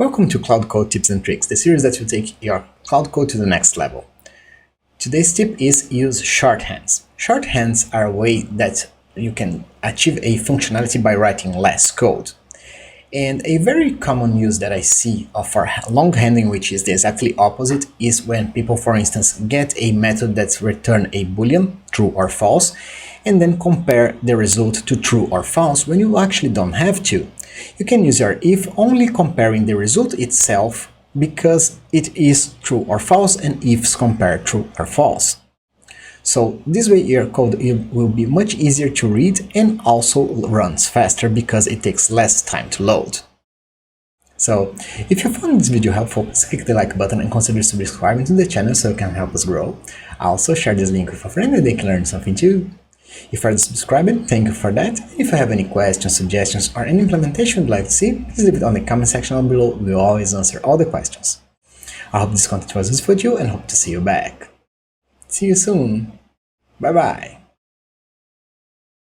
Welcome to Cloud Code Tips and Tricks, the series that will take your Cloud Code to the next level. Today's tip is use shorthands. Shorthands are a way that you can achieve a functionality by writing less code. And a very common use that I see of our longhanding, which is the exactly opposite, is when people, for instance, get a method that's return a boolean, true or false, and then compare the result to true or false when you actually don't have to. You can use your if only comparing the result itself because it is true or false and ifs compare true or false. So this way your code will be much easier to read and also runs faster because it takes less time to load. So if you found this video helpful, please click the like button and consider subscribing to the channel so you can help us grow. Also share this link with a friend and they can learn something too. If you are subscribed, thank you for that. If you have any questions, suggestions, or any implementation you'd like to see, please leave it on the comment section down below. We will always answer all the questions. I hope this content was useful to you and hope to see you back. See you soon. Bye bye.